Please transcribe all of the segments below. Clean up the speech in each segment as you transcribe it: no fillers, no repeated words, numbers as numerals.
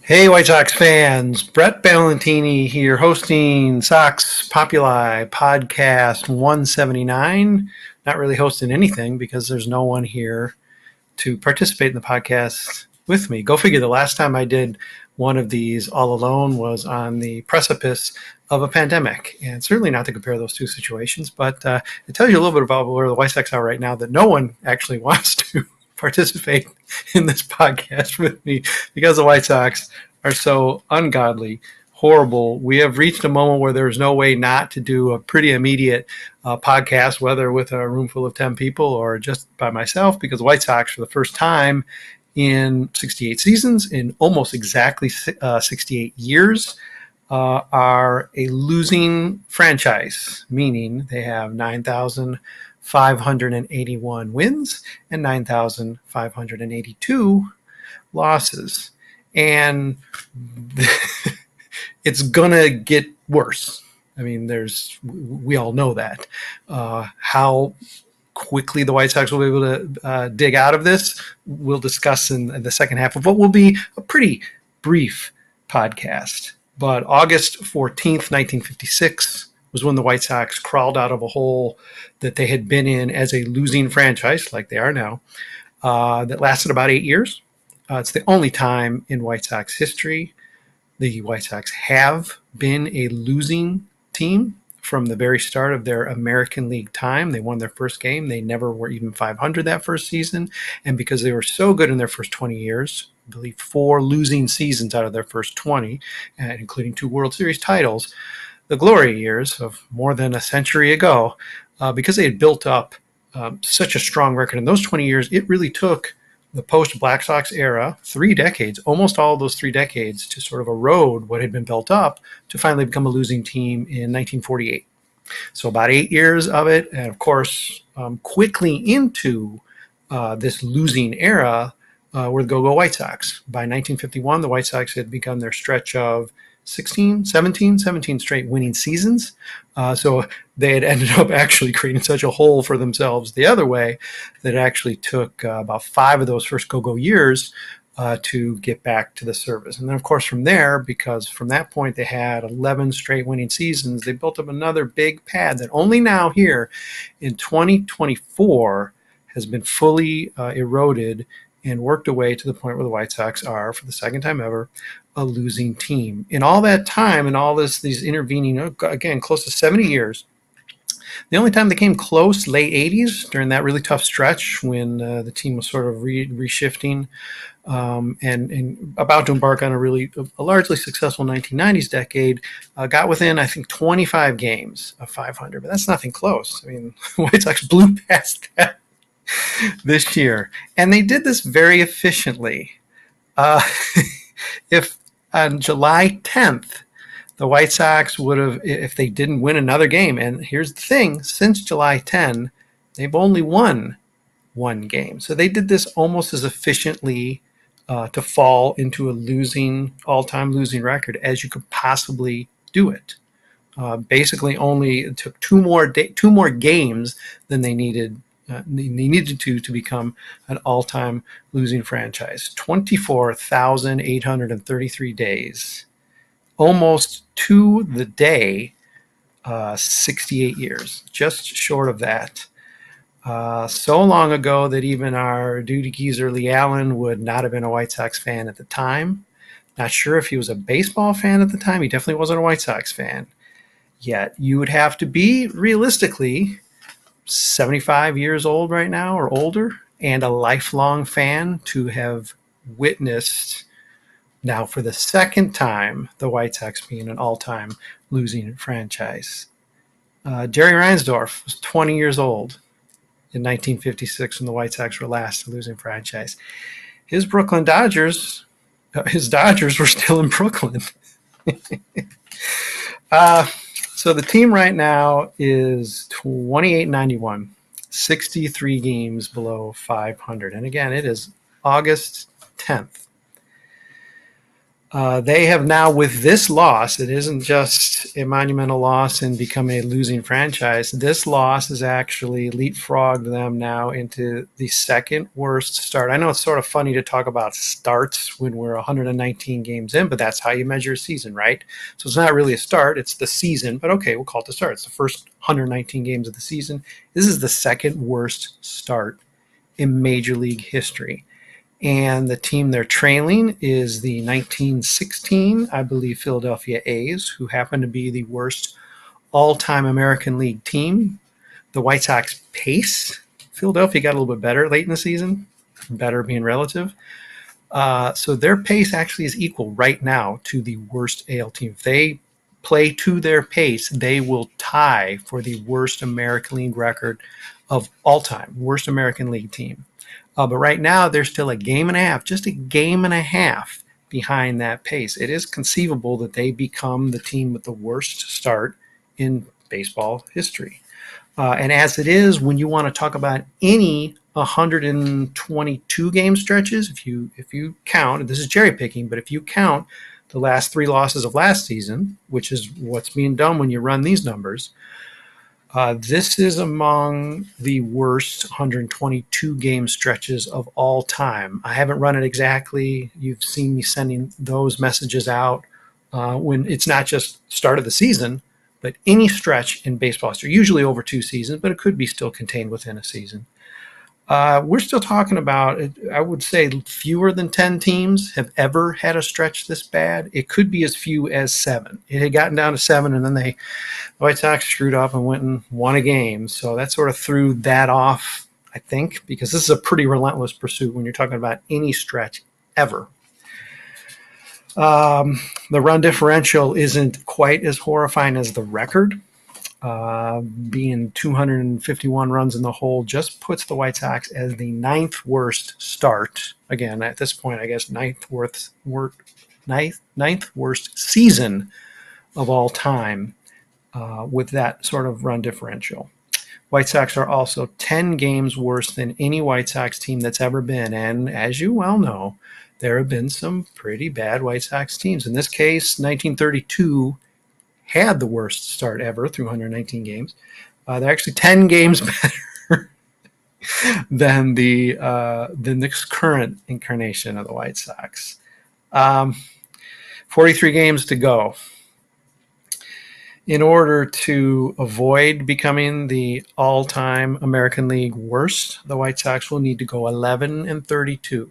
Hey, White Sox fans, Brett Ballantini here hosting Sox Populi podcast 179. Not really hosting anything because there's no one here to participate in the podcast with me. Go figure, the last time I did one of these all alone was on the precipice of a pandemic. And certainly not to compare those two situations, but it tells you a little bit about where the White Sox are right now, that no one actually wants to participate in this podcast with me because the White Sox are so ungodly, horrible. We have reached a moment where there's no way not to do a pretty immediate podcast, whether with a room full of 10 people or just by myself, because the White Sox, for the first time in 68 seasons, in almost exactly 68 years, are a losing franchise, meaning they have 9,581 wins and 9,582 losses. And it's going to get worse. I mean, we all know that. How quickly the White Sox will be able to dig out of this, we'll discuss in the second half of what will be a pretty brief podcast. But August 14th, 1956 was when the White Sox crawled out of a hole that they had been in as a losing franchise, like they are now, that lasted about 8 years. It's the only time in White Sox history the White Sox have been a losing team from the very start of their American League time. They won their first game. They never were even 500 that first season. And because they were so good in their first 20 years, I believe 4 losing seasons out of their first 20, including 2 World Series titles, the glory years of more than a century ago, because they had built up such a strong record in those 20 years, it really took the post-Black Sox era, 3 decades, almost all of those 3 decades, to sort of erode what had been built up to finally become a losing team in 1948. So about 8 years of it, and of course, quickly into this losing era were the Go-Go White Sox. By 1951, the White Sox had begun their stretch of 17 straight winning seasons. So they had ended up actually creating such a hole for themselves the other way that it actually took about 5 of those first go-go years to get back to the service. And then, of course, from there, because from that point they had 11 straight winning seasons, they built up another big pad that only now here in 2024 has been fully eroded and worked away to the point where the White Sox are, for the second time ever, a losing team. In all that time, and all these intervening, again, close to 70 years, the only time they came close, late 80s, during that really tough stretch when the team was sort of reshifting and about to embark on a largely successful 1990s decade, got within, I think, 25 games of 500. But that's nothing close. I mean, the White Sox blew past that this year. And they did this very efficiently. If on July 10th, the White Sox would have, if they didn't win another game, and here's the thing, since July 10, they've only won 1 game. So they did this almost as efficiently to fall into a all-time losing record as you could possibly do it. Basically, only it took 2 more games than they needed. They needed to become an all-time losing franchise. 24,833 days, almost to the day, 68 years, just short of that. So long ago that even our duty geezer Lee Allen would not have been a White Sox fan at the time. Not sure if he was a baseball fan at the time. He definitely wasn't a White Sox fan. Yet you would have to be, realistically, 75 years old right now or older and a lifelong fan to have witnessed, now for the second time, the White Sox being an all-time losing franchise. Jerry Reinsdorf was 20 years old in 1956 when the White Sox were last a losing franchise. His Dodgers were still in Brooklyn. So the team right now is 28-91, 63 games below 500. And again, it is August 10th. They have now, with this loss, it isn't just a monumental loss and become a losing franchise. This loss has actually leapfrogged them now into the second worst start. I know it's sort of funny to talk about starts when we're 119 games in, but that's how you measure a season, right? So it's not really a start, it's the season, but okay, we'll call it the start. It's the first 119 games of the season. This is the second worst start in Major League history. And the team they're trailing is the 1916, I believe, Philadelphia A's, who happen to be the worst all-time American League team. The White Sox pace. Philadelphia got a little bit better late in the season, better being relative. So their pace actually is equal right now to the worst AL team. If they play to their pace, they will tie for the worst American League record of all time, worst American League team. But right now, they're still a game and a half, just a game and a half behind that pace. It is conceivable that they become the team with the worst start in baseball history. And as it is, when you want to talk about any 122 game stretches, if you count, and this is cherry picking, but if you count the last 3 losses of last season, which is what's being done when you run these numbers, this is among the worst 122 game stretches of all time. I haven't run it exactly. You've seen me sending those messages out when it's not just start of the season, but any stretch in baseball history, usually over 2 seasons, but it could be still contained within a season. We're still talking about, I would say, fewer than 10 teams have ever had a stretch this bad. It could be as few as 7. It had gotten down to 7, and then the White Sox screwed up and went and won a game. So that sort of threw that off, I think, because this is a pretty relentless pursuit when you're talking about any stretch ever. The run differential isn't quite as horrifying as the record. Being 251 runs in the hole just puts the White Sox as the 9th worst start. Again, at this point, I guess 9th worst season of all time with that sort of run differential. White Sox are also 10 games worse than any White Sox team that's ever been. And as you well know, there have been some pretty bad White Sox teams. In this case, 1932 had the worst start ever through 119 games. They're actually 10 games better than the current incarnation of the White Sox. 43 games to go. In order to avoid becoming the all-time American League worst, the White Sox will need to go 11-32.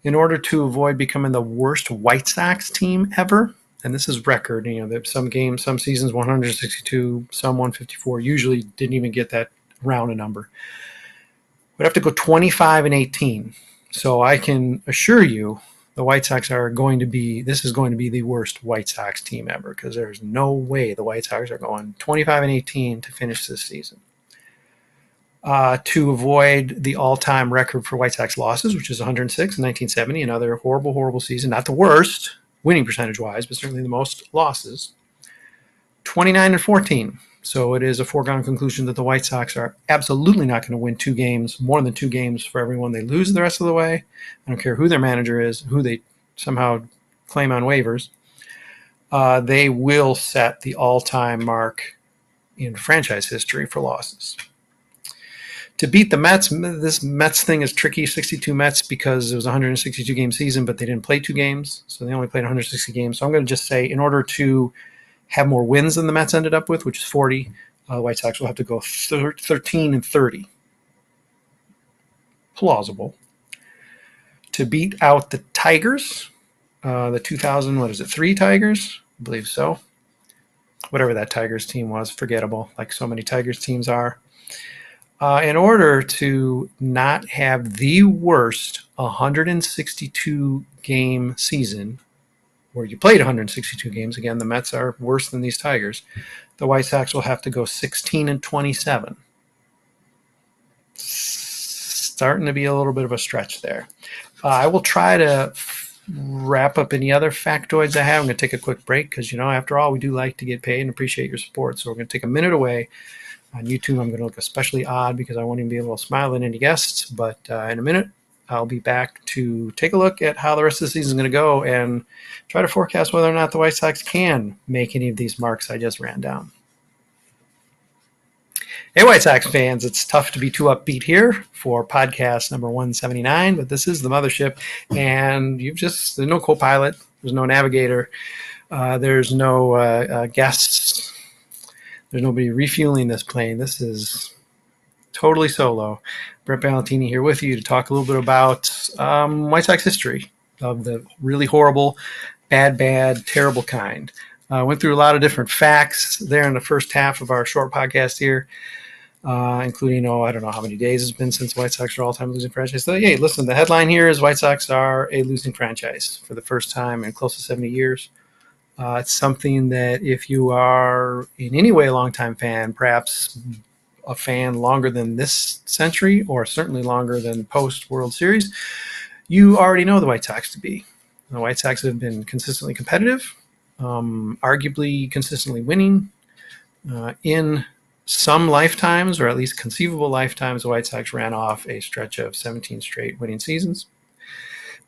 In order to avoid becoming the worst White Sox team ever, and this is record, some games, some seasons 162, some 154, usually didn't even get that round a number. We'd have to go 25-18. So I can assure you the White Sox this is going to be the worst White Sox team ever, because there's no way the White Sox are going 25-18 to finish this season. To avoid the all-time record for White Sox losses, which is 106 in 1970, another horrible, horrible season, not the worst, winning percentage-wise, but certainly the most losses. 29-14. So it is a foregone conclusion that the White Sox are absolutely not going to win more than 2 games for everyone they lose the rest of the way. I don't care who their manager is, who they somehow claim on waivers. They will set the all-time mark in franchise history for losses. To beat the Mets, this Mets thing is tricky, 62 Mets, because it was a 162-game season, but they didn't play 2 games, so they only played 160 games. So I'm going to just say, in order to have more wins than the Mets ended up with, which is 40, the White Sox will have to go 13-30. Plausible. To beat out the Tigers, the 2003 Tigers? I believe so. Whatever that Tigers team was, forgettable, like so many Tigers teams are. In order to not have the worst 162-game season, where you played 162 games, again, the Mets are worse than these Tigers, the White Sox will have to go 16-27. Starting to be a little bit of a stretch there. I will try to wrap up any other factoids I have. I'm going to take a quick break because, after all, we do like to get paid and appreciate your support. So we're going to take a minute away. On YouTube, I'm going to look especially odd because I won't even be able to smile at any guests. But in a minute, I'll be back to take a look at how the rest of the season is going to go and try to forecast whether or not the White Sox can make any of these marks I just ran down. Hey, White Sox fans, it's tough to be too upbeat here for podcast number 179, but this is the mothership, and there's no co-pilot, there's no navigator, there's no guests, there's nobody refueling this plane. This is totally solo. Brett Ballantini here with you to talk a little bit about White Sox history of the really horrible, bad, terrible kind. Went through a lot of different facts there in the first half of our short podcast here. Including, I don't know how many days it's been since White Sox are all-time losing franchise. So, hey, listen, the headline here is White Sox are a losing franchise for the first time in close to 70 years. It's something that if you are in any way a longtime fan, perhaps a fan longer than this century or certainly longer than post-World Series, you already know the White Sox to be. The White Sox have been consistently competitive, arguably consistently winning in some lifetimes, or at least conceivable lifetimes, the White Sox ran off a stretch of 17 straight winning seasons,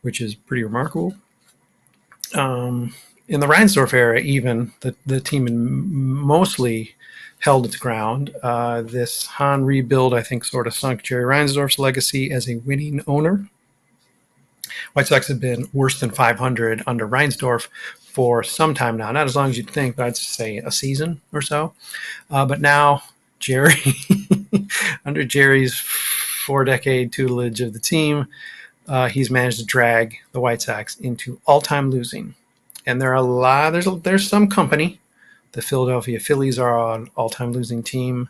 which is pretty remarkable. In the Reinsdorf era, even, the team mostly held its ground. This Hahn rebuild, I think, sort of sunk Jerry Reinsdorf's legacy as a winning owner. White Sox have been worse than 500 under Reinsdorf for some time now. Not as long as you'd think, but I'd say a season or so. But now, Jerry, under Jerry's 4-decade tutelage of the team, he's managed to drag the White Sox into all-time losing. And there's some company. The Philadelphia Phillies are an all-time losing team.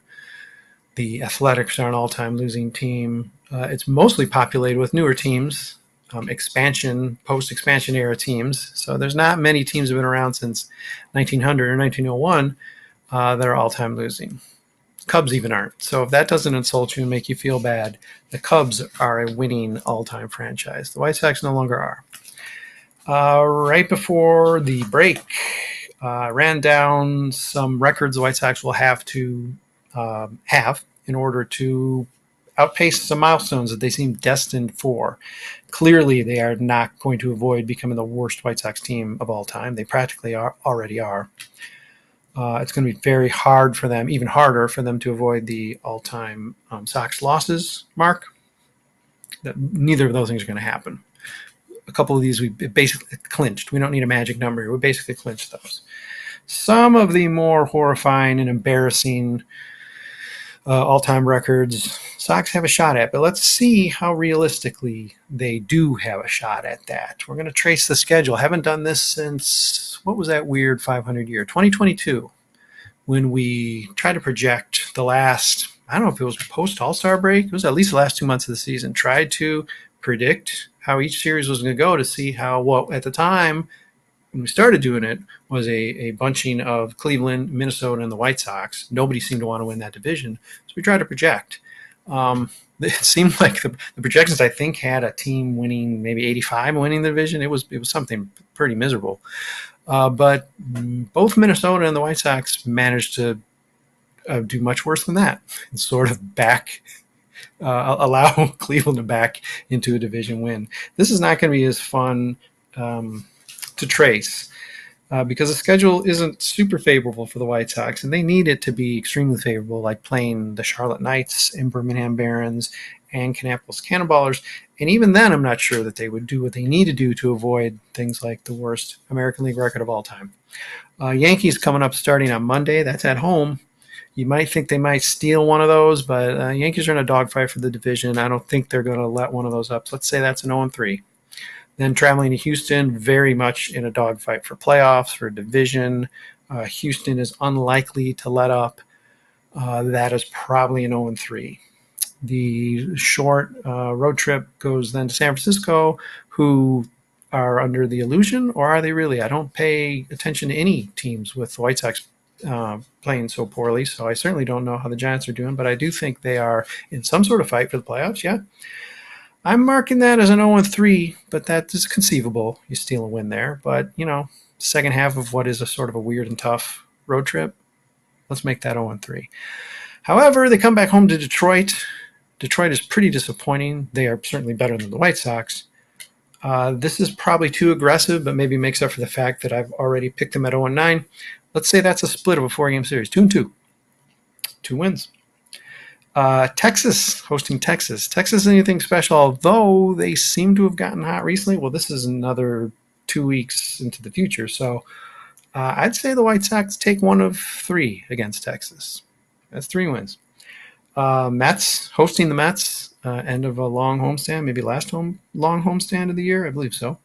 The Athletics are an all-time losing team. It's mostly populated with newer teams, post-expansion era teams. So there's not many teams that have been around since 1900 or 1901 that are all-time losing. Cubs even aren't. So if that doesn't insult you and make you feel bad, the Cubs are a winning all-time franchise. The White Sox no longer are. Right before the break, ran down some records the White Sox will have to have in order to outpace some milestones that they seem destined for. Clearly, they are not going to avoid becoming the worst White Sox team of all time. They practically already are. It's going to be very hard for them, even harder for them to avoid the all-time Sox losses mark. Neither of those things are going to happen. A couple of these we basically clinched. We don't need a magic number here. We basically clinched those. Some of the more horrifying and embarrassing all-time records Sox have a shot at, but let's see how realistically they do have a shot at that. We're going to trace the schedule. Haven't done this since, what was that weird 500 year? 2022, when we tried to project the last, I don't know if it was post All-Star break, it was at least the last 2 months of the season, tried to predict how each series was going to go to see how, well, at the time, when we started doing it, was a bunching of Cleveland, Minnesota, and the White Sox. Nobody seemed to want to win that division. So we tried to project. It seemed like the projections, I think, had a team winning maybe 85 winning the division. It was something pretty miserable. But both Minnesota and the White Sox managed to do much worse than that and sort of allow Cleveland to back into a division win. This is not going to be as fun to trace because the schedule isn't super favorable for the White Sox, and they need it to be extremely favorable, like playing the Charlotte Knights and Birmingham Barons and Kannapolis Cannonballers. And even then, I'm not sure that they would do what they need to do to avoid things like the worst American League record of all time. Yankees coming up starting on Monday. That's at home. You might think they might steal one of those, but Yankees are in a dogfight for the division. I don't think they're going to let one of those up. So let's say that's an 0-3. Then traveling to Houston, very much in a dogfight for playoffs, for division. Houston is unlikely to let up. That is probably an 0-3. The short road trip goes then to San Francisco, who are under the illusion, or are they really? I don't pay attention to any teams with the White Sox playing so poorly, so I certainly don't know how the Giants are doing, but I do think they are in some sort of fight for the playoffs, yeah. I'm marking that as an 0-3, but that is conceivable. You steal a win there. But, second half of what is a sort of a weird and tough road trip, let's make that 0-3. However, they come back home to Detroit, Detroit is pretty disappointing. They are certainly better than the White Sox. This is probably too aggressive, but maybe makes up for the fact that I've already picked them at 0-9. Let's say that's a split of a 4-game series, 2-2, 2 wins. Texas, hosting Texas. Texas isn't anything special, although they seem to have gotten hot recently. Well, this is another 2 weeks into the future, so I'd say the White Sox take 1 of 3 against Texas. That's 3 wins. Mets, hosting the Mets, end of a long homestand, maybe last long homestand of the year, I believe so.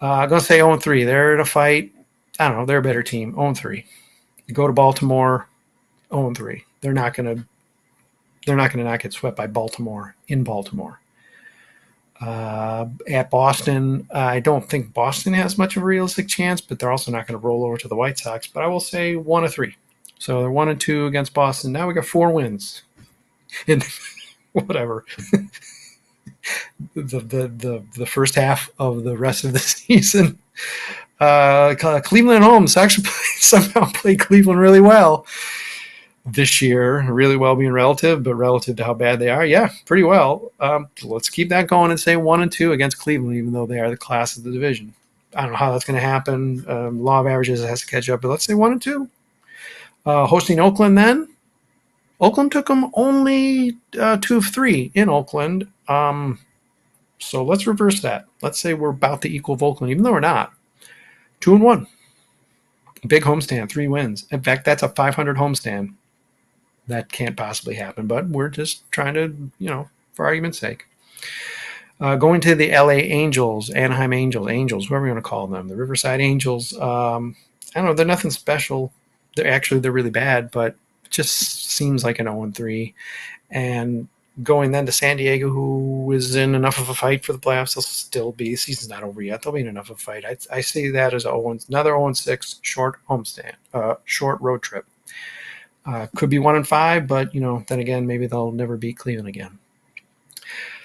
I'm going to say 0-3. They're in a fight. I don't know. They're a better team. 0-3. You go to Baltimore, 0-3. They're not going to not get swept by Baltimore in Baltimore. At Boston, I don't think Boston has much of a realistic chance, but they're also not going to roll over to the White Sox. But I will say 1 of 3. So they're 1-2 against Boston. Now we got 4 wins. And whatever. the first half of the rest of the season. Cleveland at home. Sox somehow played Cleveland really well this year, really well being relative, but relative to how bad they are, yeah, pretty well. Let's keep that going and say 1-2 against Cleveland, even though they are the class of the division. I don't know how that's going to happen. Law of averages has to catch up, but let's say 1-2. Hosting Oakland then. Oakland took them only 2 of 3 in Oakland. So let's reverse that. Let's say we're about the equal of Oakland, even though we're not. 2-1. Big homestand, 3 wins. In fact, that's a 500 homestand. That can't possibly happen, but we're just trying to, for argument's sake. Going to the LA Angels, Anaheim Angels, whoever you want to call them, the Riverside Angels. I don't know, they're nothing special. They're really bad, but it just seems like an 0-3. And going then to San Diego, who is in enough of a fight for the playoffs, they'll still be. The season's not over yet. They'll be in enough of a fight. I see that as another 0-6 short homestand, short road trip. Could be 1-5, but then again, maybe they'll never beat Cleveland again.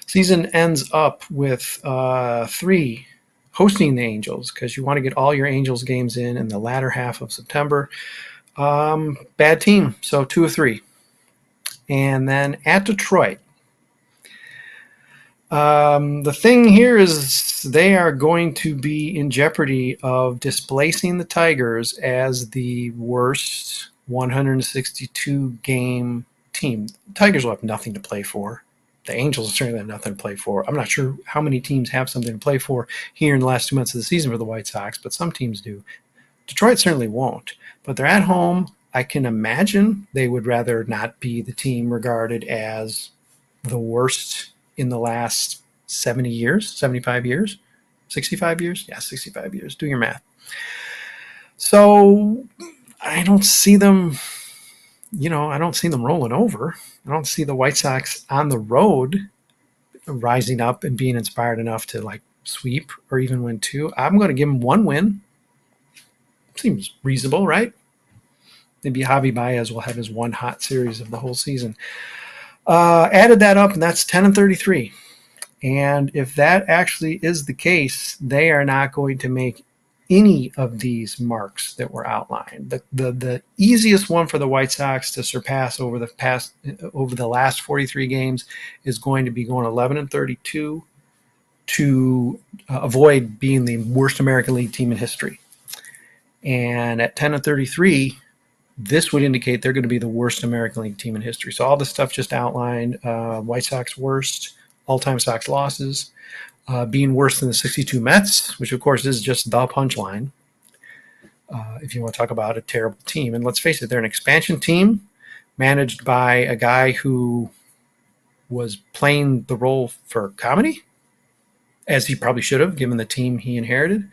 Season ends up with 3 hosting the Angels, because you want to get all your Angels games in the latter half of September. Bad team, so 2 of 3. And then at Detroit, the thing here is they are going to be in jeopardy of displacing the Tigers as the worst 162 game team. The Tigers will have nothing to play for. The Angels certainly have nothing to play for. I'm not sure how many teams have something to play for here in the last 2 months of the season for the White Sox, but some teams do. Detroit certainly won't, but they're at home. I can imagine they would rather not be the team regarded as the worst in the last 70 years, 75 years, 65 years? Yeah, 65 years. Do your math. So I don't see them, rolling over. I don't see the White Sox on the road rising up and being inspired enough to sweep or even win 2. I'm going to give them 1 win. Seems reasonable, right? Maybe Javi Baez will have his 1 hot series of the whole season. Added that up, and that's 10-33. And if that actually is the case, they are not going to make any of these marks that were outlined. The easiest one for the White Sox to surpass over the last 43 games is going to be going 11-32 to avoid being the worst American League team in history. And at 10-33, this would indicate they're going to be the worst American League team in history. So all the stuff just outlined, White Sox worst, all-time Sox losses, being worse than the 62 Mets, which of course is just the punchline, if you want to talk about a terrible team. And let's face it, they're an expansion team managed by a guy who was playing the role for comedy, as he probably should have, given the team he inherited,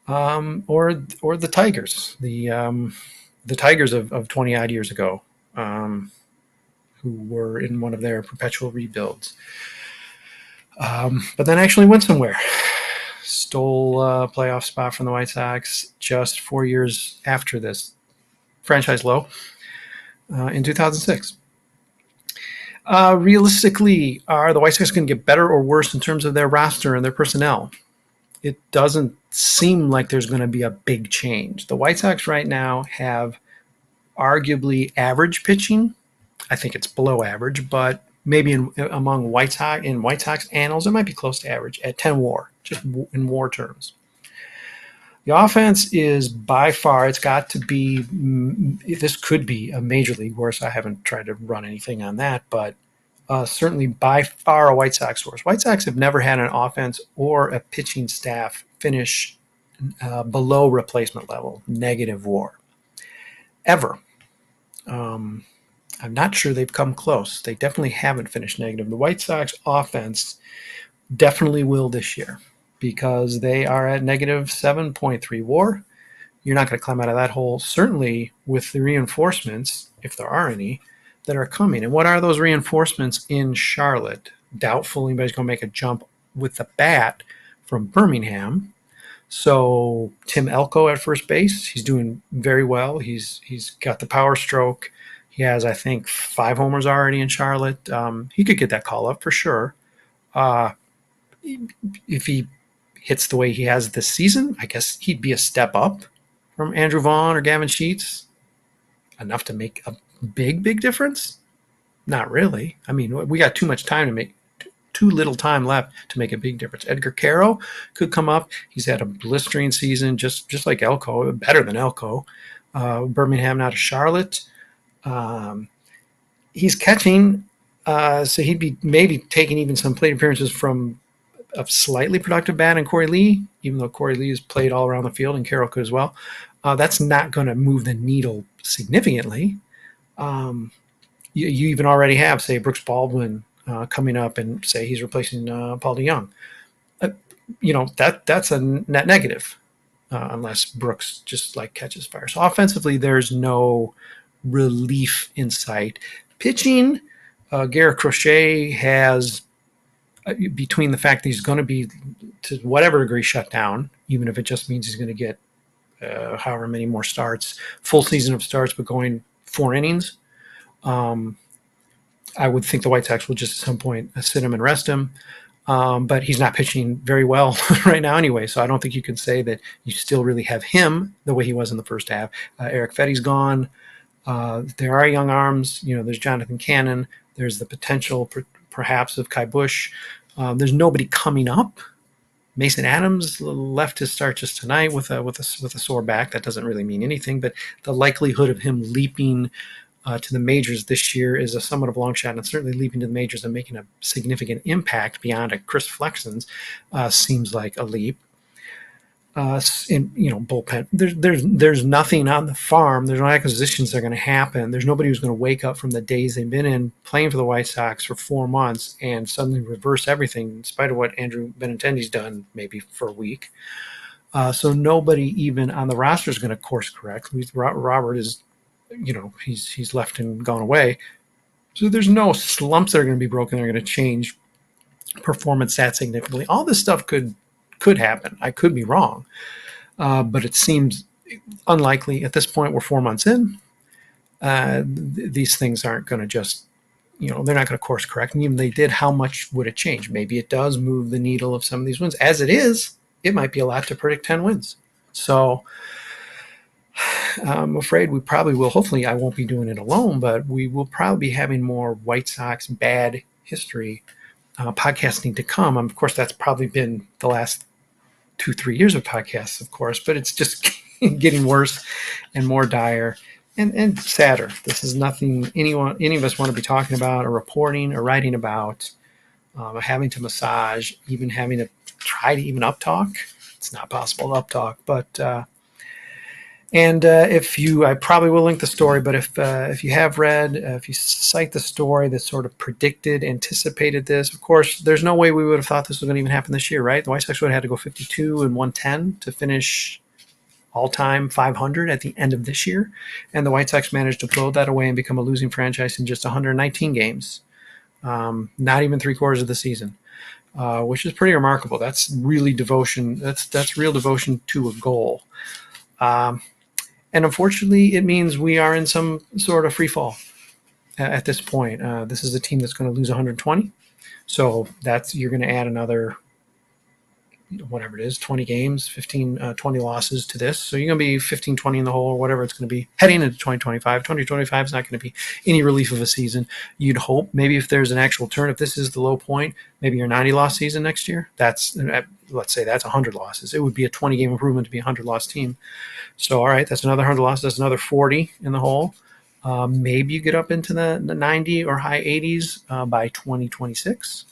or the Tigers, the Tigers of 20-odd years ago, who were in one of their perpetual rebuilds. But then actually went somewhere. Stole a playoff spot from the White Sox just 4 years after this franchise low in 2006. Realistically, are the White Sox going to get better or worse in terms of their roster and their personnel? It doesn't seem like there's going to be a big change. The White Sox right now have arguably average pitching. I think it's below average, but maybe among White Sox annals, it might be close to average at 10 WAR, just in WAR terms. The offense is by far, it's got to be, this could be a major league worse. I haven't tried to run anything on that, but certainly by far a White Sox worse. White Sox have never had an offense or a pitching staff finish below replacement level, negative WAR, ever. I'm not sure they've come close. They definitely haven't finished negative. The White Sox offense definitely will this year because they are at negative 7.3 WAR. You're not going to climb out of that hole, certainly with the reinforcements, if there are any, that are coming. And what are those reinforcements in Charlotte? Doubtful anybody's going to make a jump with the bat from Birmingham. So Tim Elko at first base, he's doing very well. He's got the power stroke. He has, I think, 5 homers already in Charlotte. He could get that call up for sure. If he hits the way he has this season, I guess he'd be a step up from Andrew Vaughn or Gavin Sheets. Enough to make a big difference? Not really. I mean, we got too much time to make, too little time left to make a big difference. Edgar Caro could come up. He's had a blistering season, just like Elko, better than Elko. Birmingham out of Charlotte. He's catching, so he'd be maybe taking even some plate appearances from a slightly productive bat in Corey Lee, even though Corey Lee has played all around the field and Carroll could as well. That's not going to move the needle significantly. You even already have, say, Brooks Baldwin coming up and say he's replacing Paul DeYoung. That's a net negative unless Brooks just like catches fire. So offensively, there's no relief in sight. Pitching, Garrett Crochet has, between the fact that he's going to be to whatever degree shut down, even if it just means he's going to get however many more starts, full season of starts, but going 4 innings. I would think the White Sox will just at some point sit him and rest him. But he's not pitching very well right now anyway, so I don't think you can say that you still really have him the way he was in the first half. Eric Fetty's gone. There are young arms. There's Jonathan Cannon. There's the potential perhaps of Kai Busch. There's nobody coming up. Mason Adams left his start just tonight with a sore back. That doesn't really mean anything, but the likelihood of him leaping to the majors this year is a somewhat of a long shot, and certainly leaping to the majors and making a significant impact beyond a Chris Flexen's seems like a leap. Bullpen. There's nothing on the farm. There's no acquisitions that are going to happen. There's nobody who's going to wake up from the days they've been in playing for the White Sox for 4 months and suddenly reverse everything, in spite of what Andrew Benintendi's done maybe for a week. So nobody even on the roster is going to course correct. Robert is, he's left and gone away. So there's no slumps that are going to be broken. They're going to change performance that significantly. All this stuff could happen. I could be wrong, but it seems unlikely at this point. We're 4 months in. These things aren't going to just, they're not going to course correct. And even if they did, how much would it change? Maybe it does move the needle of some of these wins. As it is, it might be a lot to predict 10 wins. So I'm afraid we probably will. Hopefully I won't be doing it alone, but we will probably be having more White Sox bad history podcasting to come. Of course, that's probably been the last 2-3 years of podcasts, of course, but it's just getting worse and more dire and sadder. This is nothing any of us want to be talking about or reporting or writing about. Having to massage, even having to try to even uptalk. It's not possible to uptalk, but I probably will link the story, but if you have read, if you cite the story that sort of anticipated this, of course, there's no way we would have thought this was going to even happen this year, right? The White Sox would have had to go 52 and 110 to finish all-time 500 at the end of this year, and the White Sox managed to blow that away and become a losing franchise in just 119 games, not even 3/4 of the season, which is pretty remarkable. That's really devotion. That's real devotion to a goal. And unfortunately, it means we are in some sort of free fall at this point. This is a team that's going to lose 120. So you're going to add another whatever it is, 20 games, 15, 20 losses to this. So you're going to be 15, 20 in the hole or whatever it's going to be heading into 2025. 2025 is not going to be any relief of a season. You'd hope maybe if there's an actual turn, if this is the low point, maybe your 90 loss season next year, let's say that's 100 losses. It would be a 20 game improvement to be a 100 loss team. So, all right, that's another 100 losses. That's another 40 in the hole. Maybe you get up into the 90 or high 80s by 2026.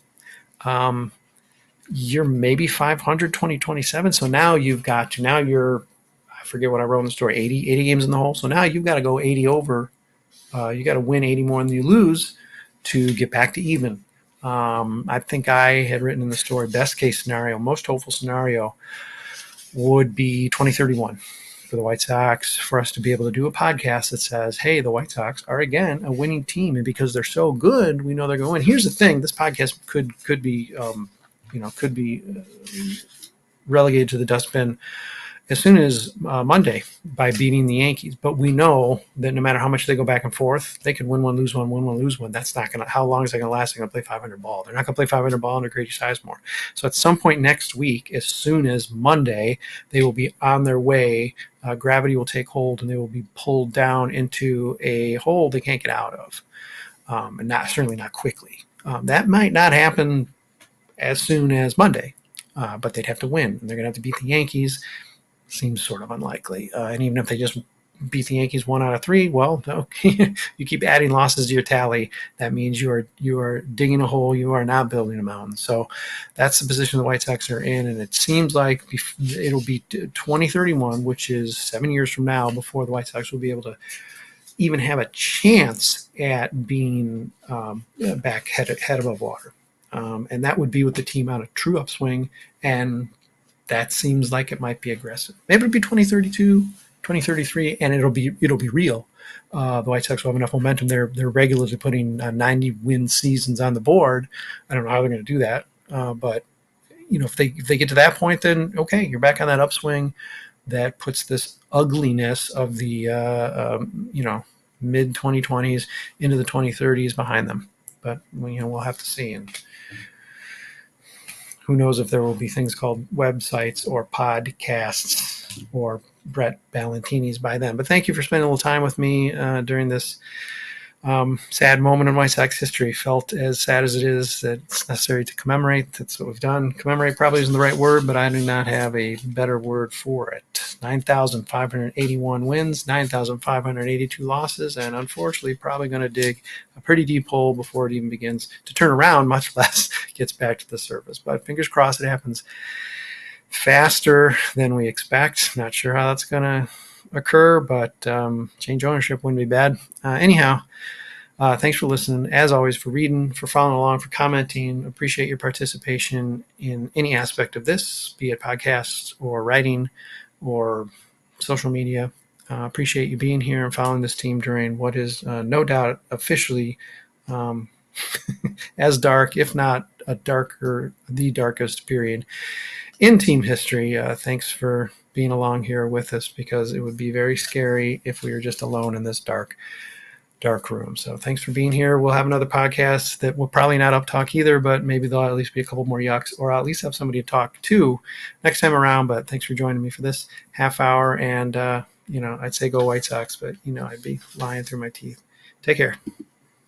You're maybe 500 2027. So now you're, I forget what I wrote in the story, 80 games in the hole. So now you've got to go 80 over. You got to win 80 more than you lose to get back to even. I think I had written in the story, best case scenario, most hopeful scenario would be 2031 for the White Sox, for us to be able to do a podcast that says, hey, the White Sox are again a winning team, and because they're so good, we know they're going to win. Here's the thing: this podcast could be relegated to the dustbin as soon as Monday by beating the Yankees. But we know that no matter how much they go back and forth, they could win one, lose one, win one, lose one. That's not going to, how long is that going to last? They're going to play 500 ball. They're not going to play 500 ball under Grady Sizemore. So at some point next week, as soon as Monday, they will be on their way. Gravity will take hold and they will be pulled down into a hole they can't get out of. And certainly not quickly. That might not happen as soon as Monday, but they'd have to win. And they're going to have to beat the Yankees. Seems sort of unlikely. And even if they just beat the Yankees 1 out of 3, well, okay, you keep adding losses to your tally. That means you are digging a hole. You are not building a mountain. So that's the position the White Sox are in. And it seems like it'll be 2031, which is 7 years from now, before the White Sox will be able to even have a chance at being back head above water. And that would be with the team on a true upswing, and that seems like it might be aggressive. Maybe it'll be 2032, 2033, and it'll be real. The White Sox will have enough momentum. They're regularly putting 90 win seasons on the board. I don't know how they're going to do that, but if they get to that point, then okay, you're back on that upswing. That puts this ugliness of the mid 2020s into the 2030s behind them. But we'll have to see. And who knows if there will be things called websites or podcasts or Brett Ballantini's by then. But thank you for spending a little time with me during this sad moment in White Sox history. Felt as sad as it is that it's necessary to commemorate. That's what we've done. Commemorate probably isn't the right word, but I do not have a better word for it. 9,581 wins, 9,582 losses, and unfortunately probably going to dig a pretty deep hole before it even begins to turn around, much less gets back to the surface. But fingers crossed it happens faster than we expect. Not sure how that's going to occur, but change ownership wouldn't be bad. Anyhow, thanks for listening, as always, for reading, for following along, for commenting. Appreciate your participation in any aspect of this, be it podcasts or writing or social media. Appreciate you being here and following this team during what is no doubt officially as dark, if not the darkest period in team history. Thanks for being along here with us, because it would be very scary if we were just alone in this dark room. So thanks for being here. We'll have another podcast that will probably not up talk either, but maybe there'll at least be a couple more yucks, or I'll at least have somebody to talk to next time around. But thanks for joining me for this half hour. And, I'd say go White Sox, but, I'd be lying through my teeth. Take care.